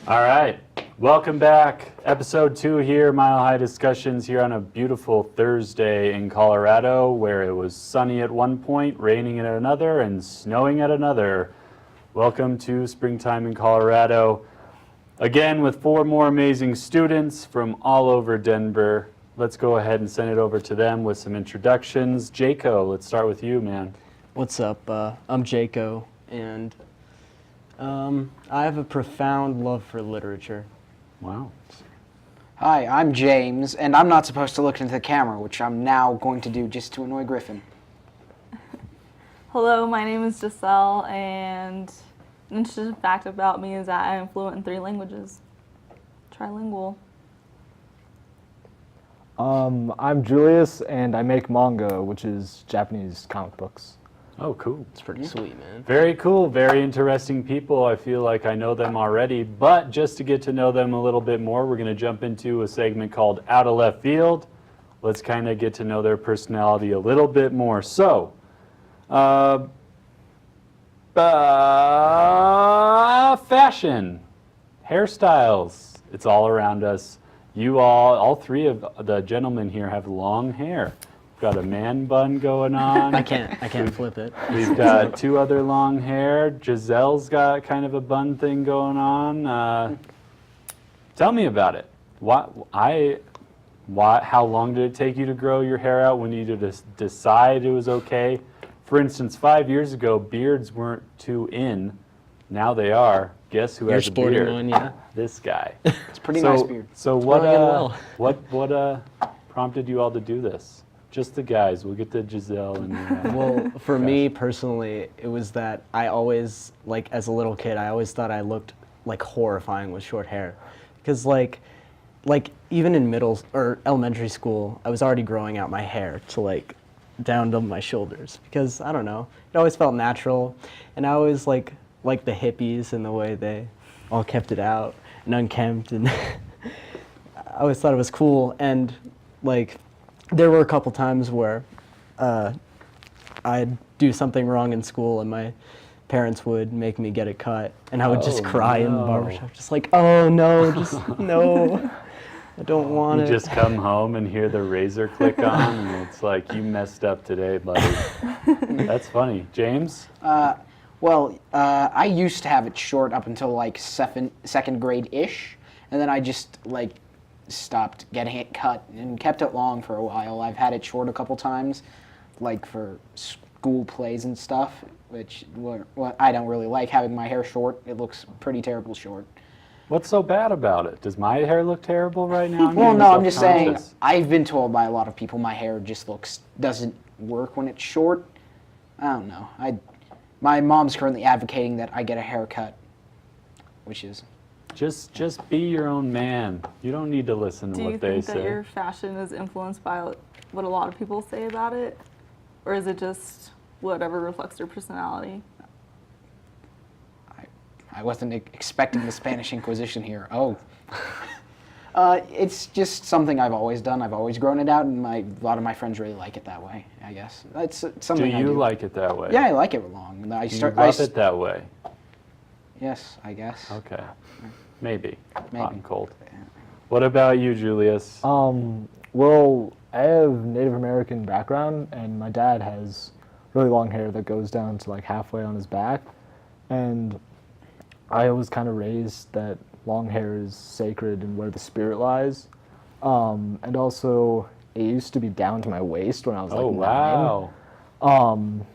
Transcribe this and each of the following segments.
All right, welcome back. Episode 2 here, Mile High Discussions here on a beautiful Thursday in Colorado where it was sunny at one point, raining at another, and snowing at another. Welcome to springtime in Colorado. Again, with 4 more amazing students from all over Denver. Let's go ahead and send it over to them with some introductions. Jaco, let's start with you, man. What's up? I'm Jaco, and I have a profound love for literature. Wow. Hi, I'm James, and I'm not supposed to look into the camera, which I'm now going to do just to annoy Griffin. Hello, my name is Giselle, and an interesting fact about me is that I am fluent in 3 languages. Trilingual. I'm Julius, and I make manga, which is Japanese comic books. Oh, cool. It's pretty sweet, man. Very cool, very interesting people. I feel like I know them already, but just to get to know them a little bit more, we're going to jump into a segment called Out of Left Field. Let's kind of get to know their personality a little bit more. So, fashion, hairstyles, it's all around us. You all 3 of the gentlemen here have long hair. Got a man bun going on. I can't flip it. We've got 2 other long hair. Giselle's got kind of a bun thing going on. Tell me about it. How long did it take you to grow your hair out? When you decide it was okay? For instance, 5 years ago, beards weren't too in. Now they are. Guess who You're has a sporting beard? one, yeah. This guy. It's a pretty nice beard. So Well. what prompted you all to do this? Just the guys. We'll get to Giselle and. Well, for me personally, it was that I always, like, as a little kid, I always thought I looked like horrifying with short hair, because like even in middle or elementary school, I was already growing out my hair to like down to my shoulders because I don't know, it always felt natural, and I always like the hippies and the way they all kept it out and unkempt, and I always thought it was cool. And like there were a couple times where I'd do something wrong in school and my parents would make me get it cut, and I would just cry in the barbershop, just like, oh no, just no, I don't want it. You just come home and hear the razor click on, and it's like, you messed up today, buddy. That's funny. James? I used to have it short up until like second grade-ish, and then I just like stopped getting it cut and kept it long for a while. I've had it short a couple times, like for school plays and stuff, which I don't really like having my hair short. It looks pretty terrible short. What's so bad about it? Does my hair look terrible right now? Well, no, I'm just saying, I've been told by a lot of people my hair just doesn't work when it's short. I don't know. My mom's currently advocating that I get a haircut, which is... Just be your own man. You don't need to listen to what they say. Do you think that your fashion is influenced by what a lot of people say about it? Or is it just whatever reflects your personality? I wasn't expecting the Spanish Inquisition here. Oh. It's just something I've always done. I've always grown it out, and a lot of my friends really like it that way, I guess. It's something Do you like it that way? Yeah, I like it long. Do you love it that way? Yes, I guess. Okay. Maybe. Maybe. Hot and cold. What about you, Julius? Well, I have Native American background, and my dad has really long hair that goes down to like halfway on his back, and I was kind of raised that long hair is sacred and where the spirit lies. And also, it used to be down to my waist when I was like 9. Wow. And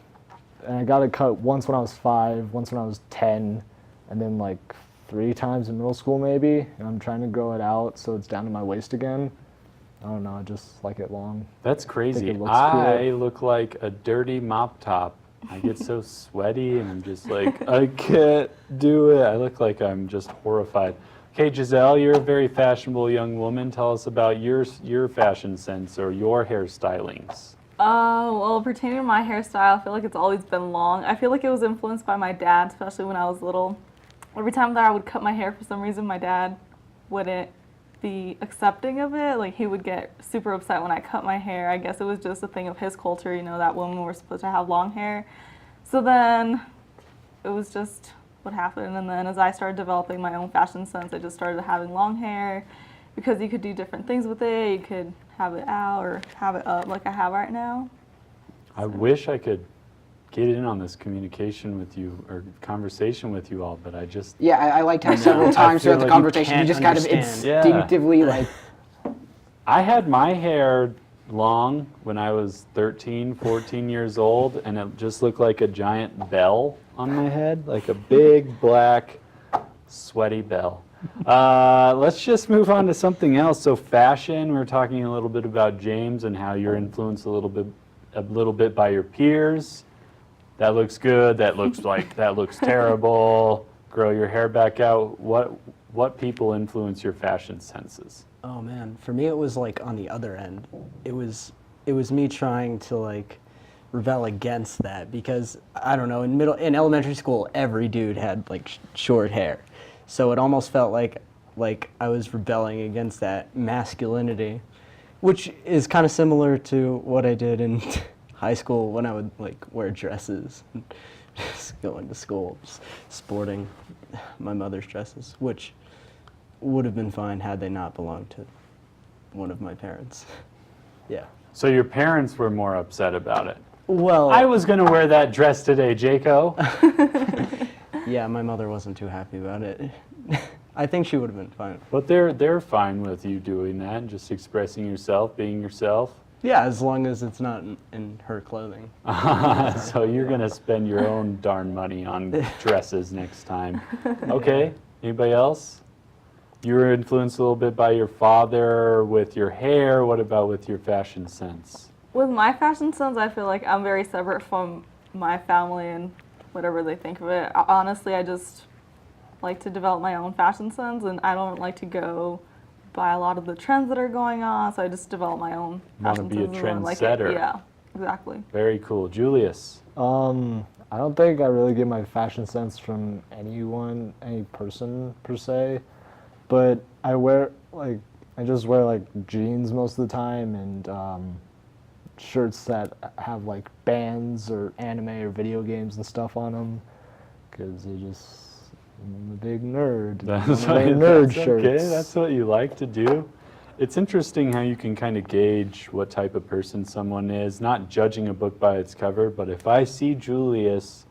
I got it cut once when I was 5, once when I was 10, and then like 3 times in middle school maybe. And I'm trying to grow it out so it's down to my waist again. I don't know, I just like it long. That's crazy. it looks I cool. look like a dirty mop top. I get so sweaty and I'm just like, I can't do it. I look like I'm just horrified. Okay, Giselle, you're a very fashionable young woman. Tell us about your fashion sense or your hairstylings. Well, pertaining to my hairstyle, I feel like it's always been long. I feel like it was influenced by my dad, especially when I was little. Every time that I would cut my hair, for some reason, my dad wouldn't be accepting of it. Like, he would get super upset when I cut my hair. I guess it was just a thing of his culture, you know, that women were supposed to have long hair. So then it was just would happen. And then as I started developing my own fashion sense, I just started having long hair because you could do different things with it. You could have it out or have it up like I have right now. I wish I could get in on this communication with you or conversation with you all, but I just Yeah, I liked how several times feel throughout the like you conversation you can't just kind of understand. Yeah. instinctively like, I had my hair long when I was 13, 14 years old, and it just looked like a giant bell on my head, like a big black sweaty bell. Let's just move on to something else. So fashion, we were talking a little bit about James and how you're influenced a little bit by your peers. That looks good. That looks terrible. Grow your hair back out. What people influence your fashion senses? Oh man, for me it was like on the other end. It was me trying to like rebel against that because I don't know, in elementary school every dude had like short hair. So it almost felt like I was rebelling against that masculinity, which is kind of similar to what I did in high school when I would like wear dresses and just going to school, just sporting my mother's dresses, which would have been fine had they not belonged to one of my parents. Yeah. So your parents were more upset about it. Well, I was going to wear that dress today, Jaco. yeah, my mother wasn't too happy about it. I think she would have been fine. But they're fine with you doing that and just expressing yourself, being yourself. Yeah, as long as it's not in her clothing. So you're going to spend your own darn money on dresses next time. Okay, anybody else? You were influenced a little bit by your father with your hair. What about with your fashion sense? With my fashion sense, I feel like I'm very separate from my family and whatever they think of it. Honestly, I just like to develop my own fashion sense, and I don't like to go by a lot of the trends that are going on, so I just develop my own fashion Wanna be a sense. and I like it. trendsetter. Yeah, exactly. Very cool. Julius? I don't think I really get my fashion sense from any person per se, but I just wear like jeans most of the time and shirts that have like bands or anime or video games and stuff on them, because I'm a big nerd. That's I'm a big nerd that's shirts. okay. That's what you like to do. It's interesting how you can kind of gauge what type of person someone is, not judging a book by its cover, but if I see Julius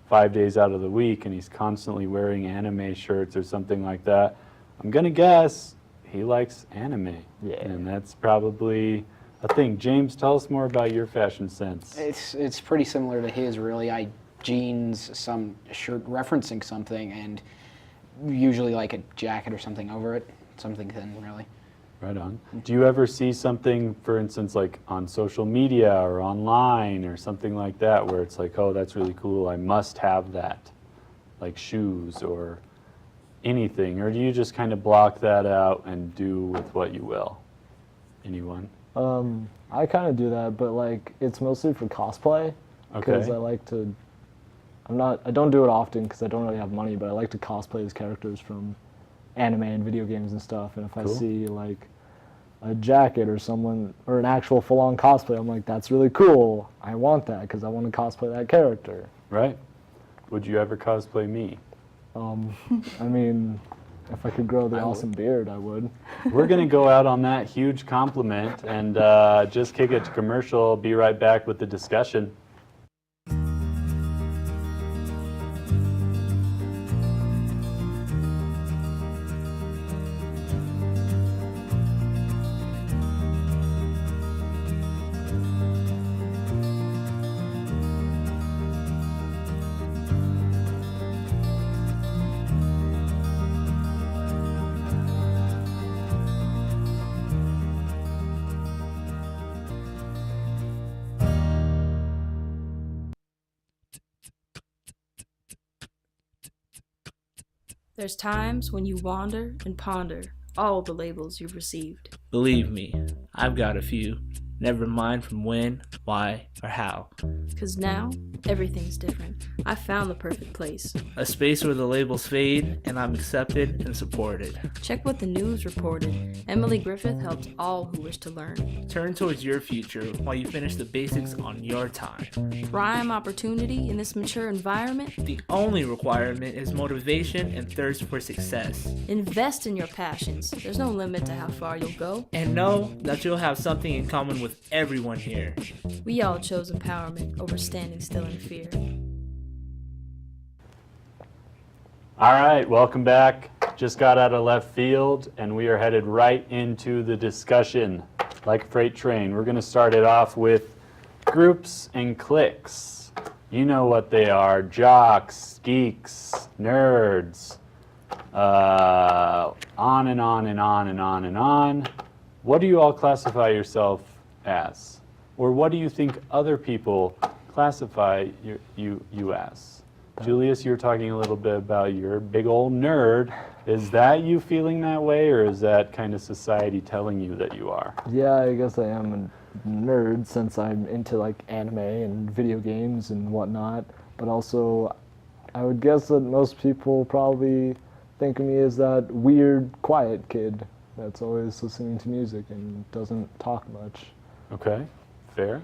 5 days out of the week and he's constantly wearing anime shirts or something like that, I'm going to guess he likes anime. Yeah. And that's probably a thing. James, tell us more about your fashion sense. it's pretty similar to his, really. Jeans, some shirt referencing something, and usually like a jacket or something over it, something thin, really. Right on. Do you ever see something, for instance, like on social media or online or something like that, where it's like, oh, that's really cool, I must have that, like shoes or anything, or do you just kind of block that out and do with what you will? Anyone? I kind of do that, but like it's mostly for cosplay, because Okay. I like to. I don't do it often because I don't really have money, but I like to cosplay as characters from anime and video games and stuff. And if Cool. I see like a jacket or someone or an actual full-on cosplay, I'm like, that's really cool. I want that because I want to cosplay that character. Right? Would you ever cosplay me? I mean, if I could grow the awesome beard, I would. We're going to go out on that huge compliment and just kick it to commercial. Be right back with the discussion. There's times when you wander and ponder all the labels you've received. Believe me, I've got a few. Never mind from when why, or how. Cause now, everything's different. I found the perfect place. A space where the labels fade and I'm accepted and supported. Check what the news reported. Emily Griffith helps all who wish to learn. Turn towards your future while you finish the basics on your time. Prime opportunity in this mature environment. The only requirement is motivation and thirst for success. Invest in your passions. There's no limit to how far you'll go. And know that you'll have something in common with everyone here. We all chose empowerment over standing still in fear. All right, welcome back. Just got out of left field, and we are headed right into the discussion. Like a freight train, we're going to start it off with groups and cliques. You know what they are: jocks, geeks, nerds, on and on and on and on and on. What do you all classify yourself as? Or what do you think other people classify you as? Julius, you're talking a little bit about your big old nerd. Is that you feeling that way, or is that kind of society telling you that you are? Yeah, I guess I am a nerd since I'm into like anime and video games and whatnot. But also, I would guess that most people probably think of me as that weird, quiet kid that's always listening to music and doesn't talk much. Okay, fair.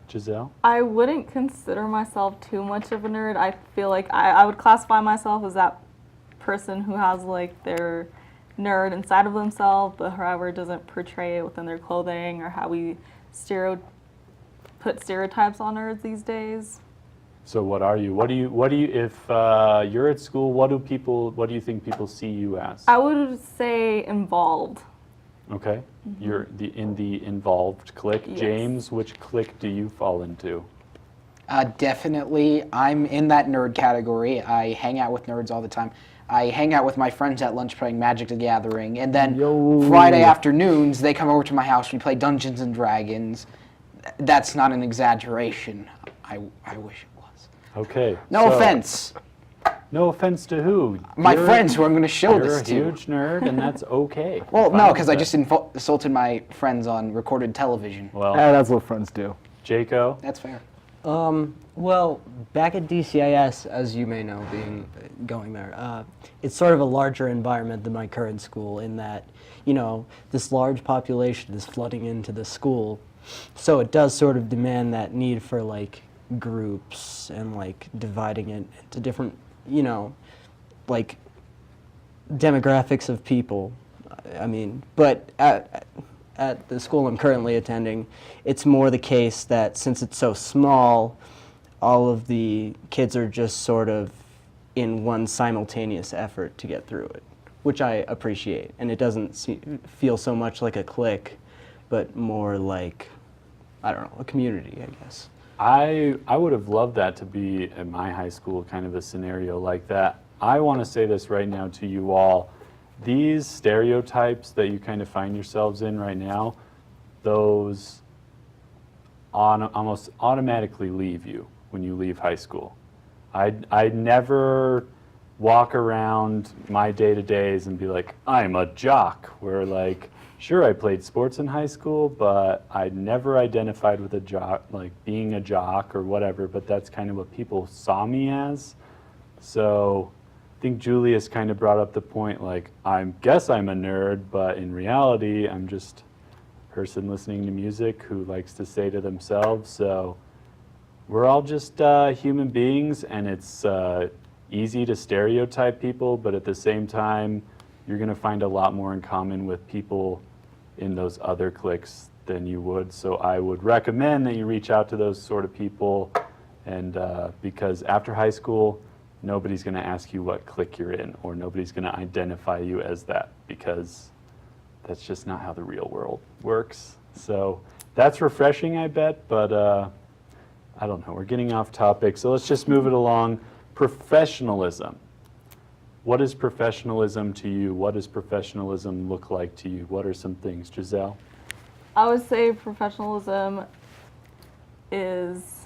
Giselle? I wouldn't consider myself too much of a nerd. I feel like I would classify myself as that person who has like their nerd inside of themselves, but however doesn't portray it within their clothing or how we put stereotypes on nerds these days. So what are you? What do you? If you're at school, what do you think people see you as? I would say involved. Okay, you're in the involved clique. Yes. James, which clique do you fall into? Definitely, I'm in that nerd category. I hang out with nerds all the time. I hang out with my friends at lunch playing Magic the Gathering, and then Friday afternoons they come over to my house. We play Dungeons and Dragons. That's not an exaggeration. I wish it was. Okay. No so- offense. No offense to who? My friends who I'm going to show this to. You're a huge nerd, and that's okay. Well, Fine no, with because I that. just insulted my friends on recorded television. Well, That's what friends do. Jaco. That's fair. Well, back at DCIS, as you may know, going there, it's sort of a larger environment than my current school in that, you know, this large population is flooding into the school, so it does sort of demand that need for like groups and like dividing it into different, you know, like demographics of people. I mean, but at the school I'm currently attending, it's more the case that since it's so small, all of the kids are just sort of in one simultaneous effort to get through it, which I appreciate. And it doesn't feel so much like a clique, but more like, I don't know, a community, I guess. I would have loved that to be at my high school, kind of a scenario like that. I want to say this right now to you all. These stereotypes that you kind of find yourselves in right now, those almost automatically leave you when you leave high school. I'd never walk around my day-to-days and be like, I'm a jock, where like, sure, I played sports in high school, but I never identified with a jock, like being a jock or whatever, but that's kind of what people saw me as. So I think Julius kind of brought up the point, like, I guess I'm a nerd, but in reality, I'm just a person listening to music who likes to say to themselves. So we're all just human beings, and it's easy to stereotype people, but at the same time, you're going to find a lot more in common with people in those other cliques than you would. So I would recommend that you reach out to those sort of people, and because after high school, nobody's going to ask you what clique you're in, or nobody's going to identify you as that, because that's just not how the real world works. So that's refreshing, I bet, but I don't know. We're getting off topic, so let's just move it along. Professionalism. What is professionalism to you? What does professionalism look like to you? What are some things? Giselle? I would say professionalism is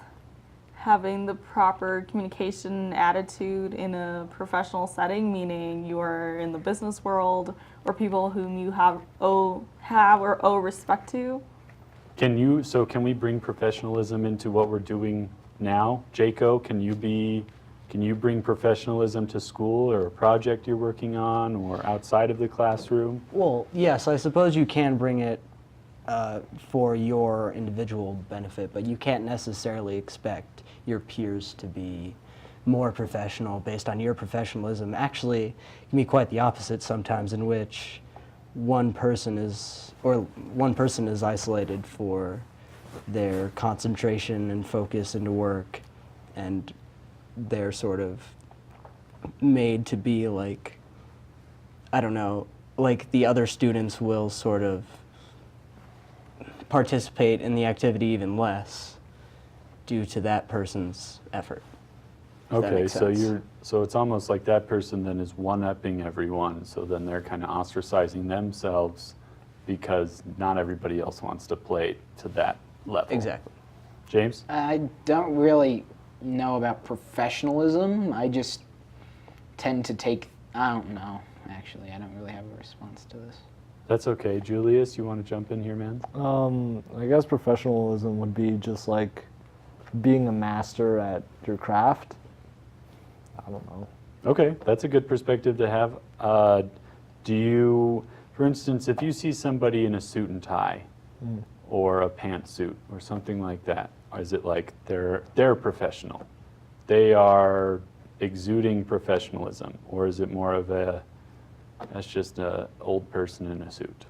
having the proper communication attitude in a professional setting, meaning you are in the business world or people whom you have or owe respect to. Can we bring professionalism into what we're doing now? Jaco, can you bring professionalism to school or a project you're working on or outside of the classroom? Well, yes, I suppose you can bring it for your individual benefit, but you can't necessarily expect your peers to be more professional based on your professionalism. Actually, it can be quite the opposite sometimes, in which one person is isolated for their concentration and focus into work, and they're sort of made to be like, I don't know, like the other students will sort of participate in the activity even less due to that person's effort. If that Okay, makes so sense. so it's almost like that person then is one-upping everyone, so then they're kind of ostracizing themselves because not everybody else wants to play to that level. Exactly. James? I don't really know about professionalism. I just tend to take, I don't know, actually. I don't really have a response to this. That's okay. Julius, you want to jump in here, man? I guess professionalism would be just like being a master at your craft. I don't know. Okay, that's a good perspective to have. Do you, for instance, if you see somebody in a suit and tie or a pantsuit or something like that, is it like they're professional? They are exuding professionalism, or is it more of that's just an old person in a suit?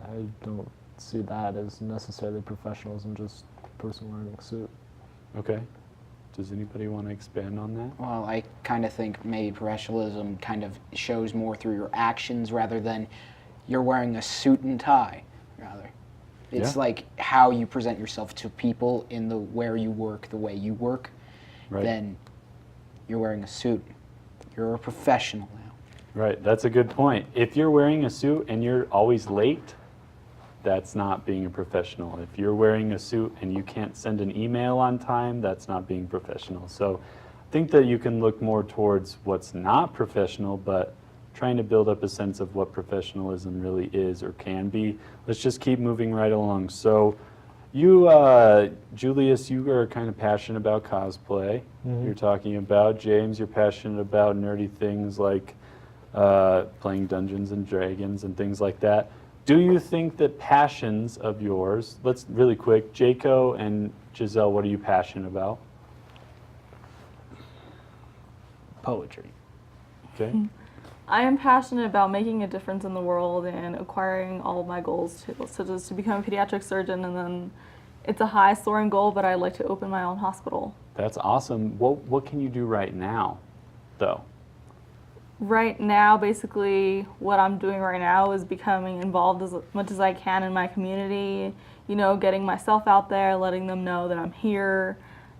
I don't see that as necessarily professionalism, just a person wearing a suit. Okay. Does anybody want to expand on that? Well, I kind of think maybe professionalism kind of shows more through your actions rather than you're wearing a suit and tie, rather. It's Yeah. like how you present yourself to people in the where you work, the way you work. Right. Then you're wearing a suit. You're a professional now. Right, that's a good point. If you're wearing a suit and you're always late, that's not being a professional. If you're wearing a suit and you can't send an email on time, that's not being professional. So I think that you can look more towards what's not professional, but trying to build up a sense of what professionalism really is or can be. Let's just keep moving right along. So you, Julius, you are kind of passionate about cosplay. You're talking about, James, you're passionate about nerdy things like playing Dungeons and Dragons and things like that. Do you think that passions of yours, let's really quick, Jaco and Giselle, what are you passionate about? Poetry. Okay. I am passionate about making a difference in the world and acquiring all of my goals, such as to become a pediatric surgeon, and then it's a high soaring goal, but I'd like to open my own hospital. That's awesome. What can you do right now, though? Right now, basically, what I'm doing right now is becoming involved as much as I can in my community, you know, getting myself out there, letting them know that I'm here,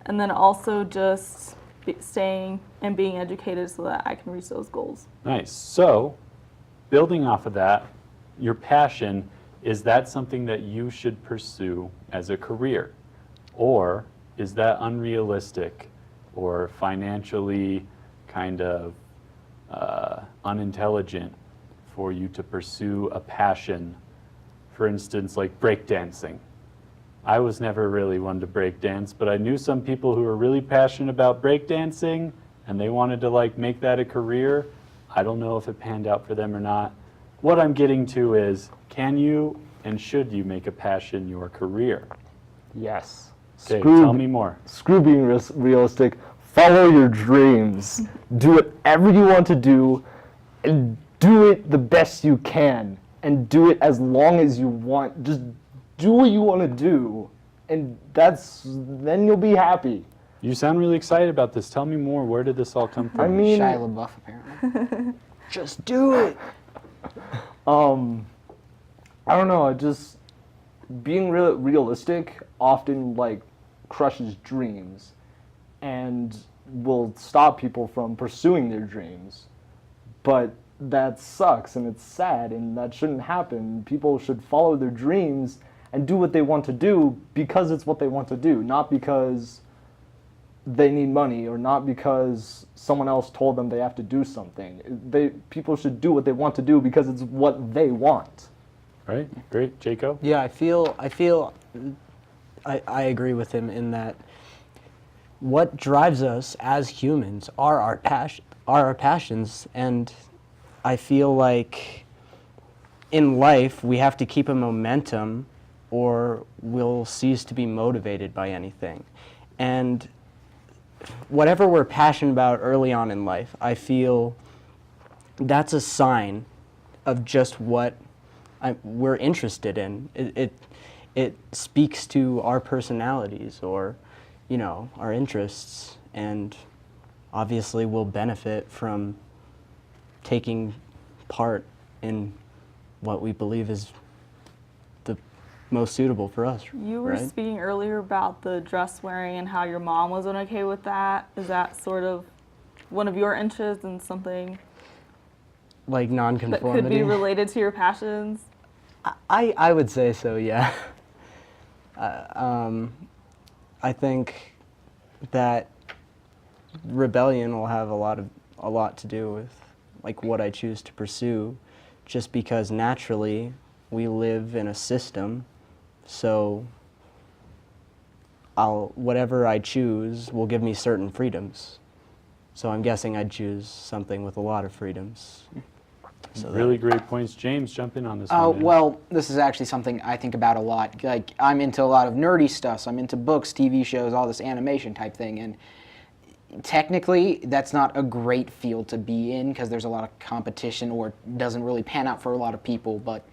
and then also just staying and being educated so that I can reach those goals. Nice. So, building off of that, your passion, is that something that you should pursue as a career? Or is that unrealistic or financially kind of unintelligent for you to pursue a passion, for instance, like breakdancing? I was never really one to breakdance, but I knew some people who were really passionate about breakdancing and they wanted to like make that a career. I don't know if it panned out for them or not. What I'm getting to is, can you and should you make a passion your career? Yes. Okay, tell me more. Screw being realistic. Follow your dreams. Do whatever you want to do, and do it the best you can, and do it as long as you want. Just do what you want to do, and then you'll be happy. You sound really excited about this. Tell me more. Where did this all come from? I mean, Shia LaBeouf, apparently. Just do it. I don't know. Just being realistic often like crushes dreams, and will stop people from pursuing their dreams. But that sucks and it's sad and that shouldn't happen. People should follow their dreams and do what they want to do because it's what they want to do, not because they need money or not because someone else told them they have to do something. People should do what they want to do because it's what they want. Right? Great. Jaco? Yeah, I feel I agree with him in that what drives us as humans are our passions, and I feel like in life we have to keep a momentum or we'll cease to be motivated by anything. And whatever we're passionate about early on in life, I feel that's a sign of just what we're interested in. It speaks to our personalities or, our interests, and obviously we'll benefit from taking part in what we believe is the most suitable for us. You were right? speaking earlier about the dress wearing and how your mom wasn't okay with that. Is that sort of one of your interests and something Like that nonconformity. could be related to your passions? I would say so, yeah. I think that rebellion will have a lot to do with like what I choose to pursue, just because naturally we live in a system, so whatever I choose will give me certain freedoms. So I'm guessing I'd choose something with a lot of freedoms. So Really great points. James, jump in on this one. man. Well, this is actually something I think about a lot. Like, I'm into a lot of nerdy stuff. So I'm into books, TV shows, all this animation type thing. And technically, that's not a great field to be in because there's a lot of competition or it doesn't really pan out for a lot of people. But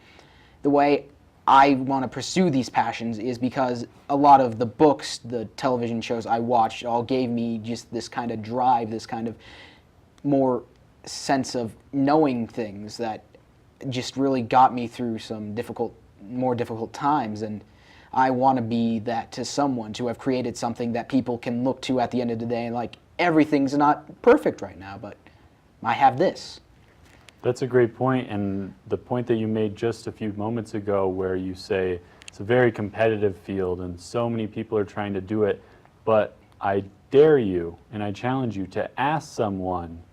the way I want to pursue these passions is because a lot of the books, the television shows I watched all gave me just this kind of drive, this kind of more sense of knowing things that just really got me through some more difficult times. And I want to be that to someone, to have created something that people can look to at the end of the day and like, everything's not perfect right now, but I have this. That's a great point, and the point that you made just a few moments ago where you say it's a very competitive field and so many people are trying to do it, but I dare you and I challenge you to ask someone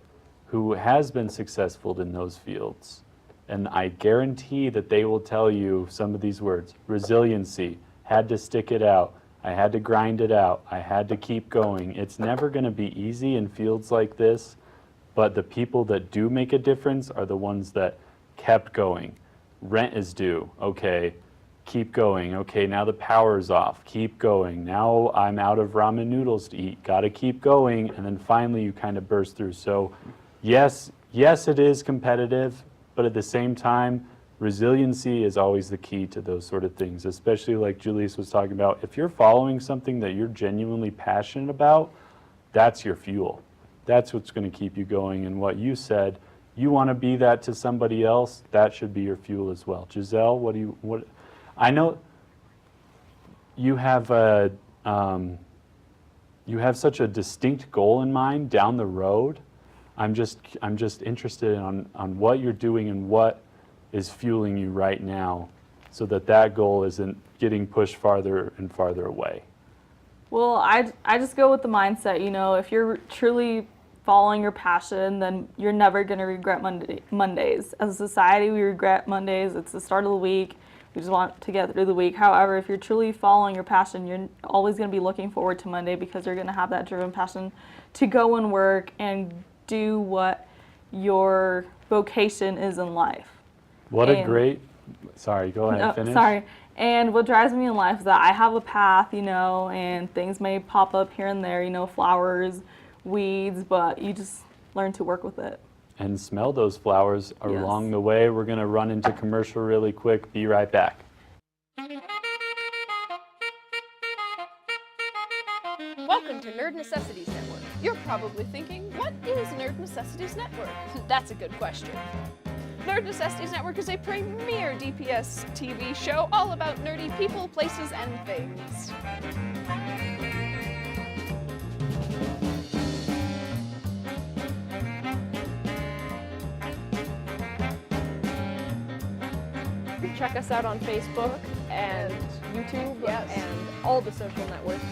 who has been successful in those fields, and I guarantee that they will tell you some of these words. Resiliency, had to stick it out, I had to grind it out, I had to keep going. It's never going to be easy in fields like this, but the people that do make a difference are the ones that kept going. Rent is due, okay, keep going. Okay, now the power's off, keep going. Now I'm out of ramen noodles to eat, gotta keep going, and then finally you kind of burst through. So yes, it is competitive, but at the same time, resiliency is always the key to those sort of things, especially like Julius was talking about. If you're following something that you're genuinely passionate about, that's your fuel. That's what's going to keep you going. And what you said, you want to be that to somebody else, that should be your fuel as well. Giselle, I know you have such a distinct goal in mind down the road. I'm just interested on what you're doing and what is fueling you right now, so that goal isn't getting pushed farther and farther away. Well, I just go with the mindset, if you're truly following your passion, then you're never going to regret Mondays. As a society, we regret Mondays. It's the start of the week. We just want to get through the week. However, if you're truly following your passion, you're always going to be looking forward to Monday because you're going to have that driven passion to go and work and do what your vocation is in life. Sorry, go ahead, finish. Sorry. And what drives me in life is that I have a path, and things may pop up here and there, flowers, weeds, but you just learn to work with it. And smell those flowers along the way. We're going to run into commercial really quick. Be right back. Welcome to Nerd Necessities Network. You're probably thinking, what is Nerd Necessities Network? That's a good question. Nerd Necessities Network is a premier DPS TV show all about nerdy people, places, and things. Check us out on Facebook and YouTube and all the social networks.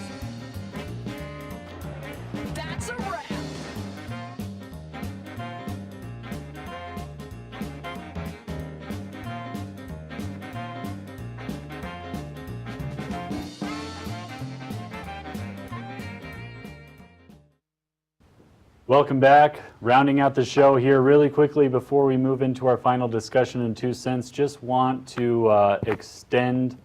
That's a wrap! Welcome back. Rounding out the show here really quickly before we move into our final discussion in 2 cents, just want to extend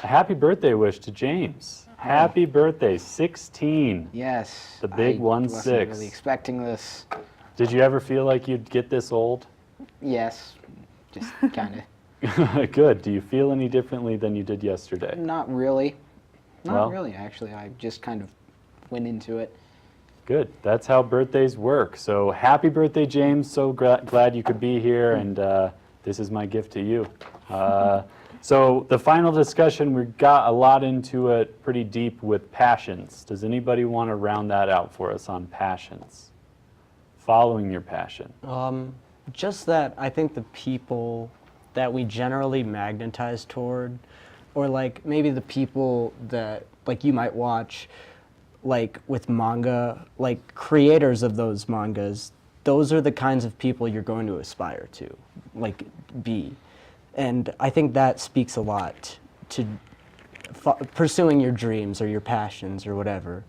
a happy birthday wish to James. Happy birthday, 16. Yes. The big I 1-6. wasn't really expecting this. Did you ever feel like you'd get this old? Yes. Just kind Good. Do you feel any differently than you did yesterday? of. Not really. Not Well- really, actually. I just kind of went into it. Good. That's how birthdays work. So happy birthday, James. So glad you could be here, and this is my gift to you. So the final discussion, we got a lot into it pretty deep with passions. Does anybody want to round that out for us on passions? Following your passion. Just that I think the people that we generally magnetize toward, or like maybe the people that like you might watch, like with manga, like creators of those mangas, those are the kinds of people you're going to aspire to, like be. And I think that speaks a lot to pursuing your dreams or your passions or whatever,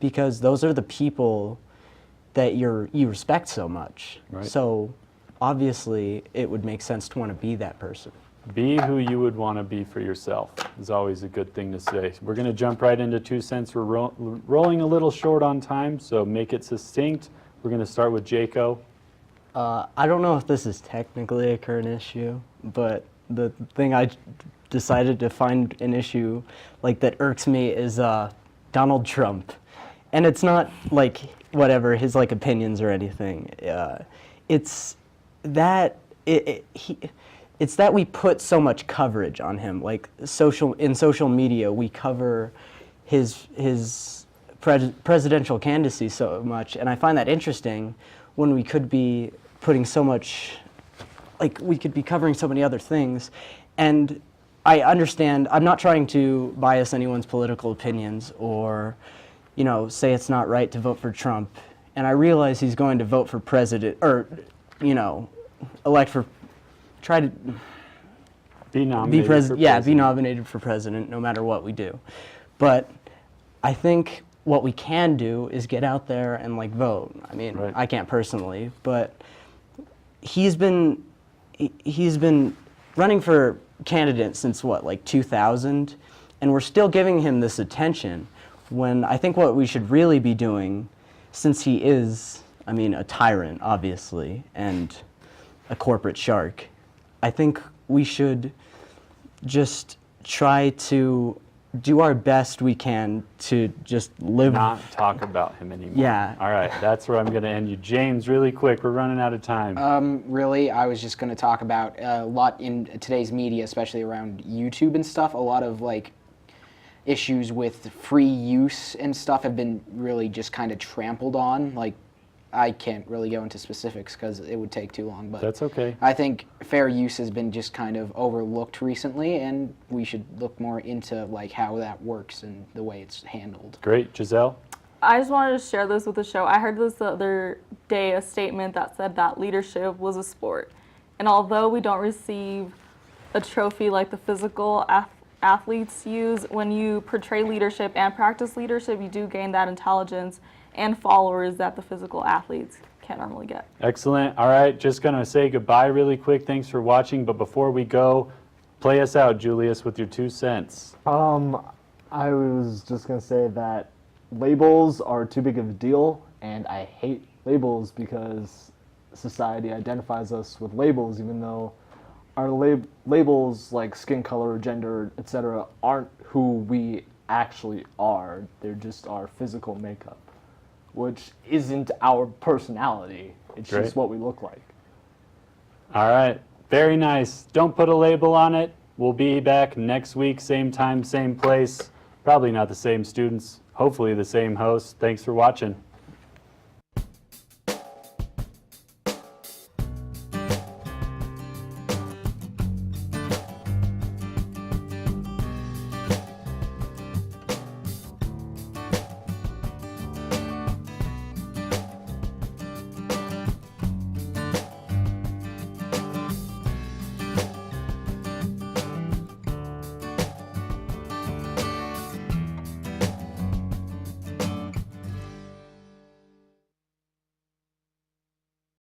because those are the people that you respect so much. Right. So obviously it would make sense to want to be that person. Be who you would want to be for yourself is always a good thing to say. We're going to jump right into 2 cents. We're rolling a little short on time, so make it succinct. We're going to start with Jaco. I don't know if this is technically a current issue, but the thing I decided to find an issue like that irks me is Donald Trump. And it's not like whatever his like opinions or anything. It's that it's that we put so much coverage on him. Like in social media, we cover his presidential candidacy so much, and I find that interesting when we could be putting so much, like we could be covering so many other things. And I understand, I'm not trying to bias anyone's political opinions or, you know, say it's not right to vote for Trump. And I realize he's going to vote for president, or, you know, try to Be nominated for president. be nominated for president no matter what we do. But I think what we can do is get out there and like vote. I mean, Right. I can't personally, but he's been running for candidate since what, like 2000, and we're still giving him this attention when I think what we should really be doing, since he is, I mean, a tyrant obviously and a corporate shark, I think we should just try to do our best we can to just live. Not talk about him anymore. Yeah. All right, that's where I'm going to end you. James, really quick, we're running out of time. Really, I was just going to talk about a lot in today's media, especially around YouTube and stuff. A lot of like issues with free use and stuff have been really just kind of trampled on. Like, I can't really go into specifics because it would take too long, but That's okay. I think fair use has been just kind of overlooked recently, and we should look more into like how that works and the way it's handled. Great. Giselle? I just wanted to share this with the show. I heard this the other day, a statement that said that leadership was a sport. And although we don't receive a trophy like the physical athletes use, when you portray leadership and practice leadership, you do gain that intelligence and followers that the physical athletes can't normally get. Excellent. All right, just going to say goodbye really quick. Thanks for watching. But before we go, play us out, Julius, with your 2 cents. I was just gonna say that labels are too big of a deal, and I hate labels because society identifies us with labels, even though our labels like skin color, gender, etc., aren't who we actually are. They're just our physical makeup, which isn't our personality. It's Great. just what we look like. All right, very nice. Don't put a label on it. We'll be back next week, same time, same place. Probably not the same students, hopefully the same host. Thanks for watching.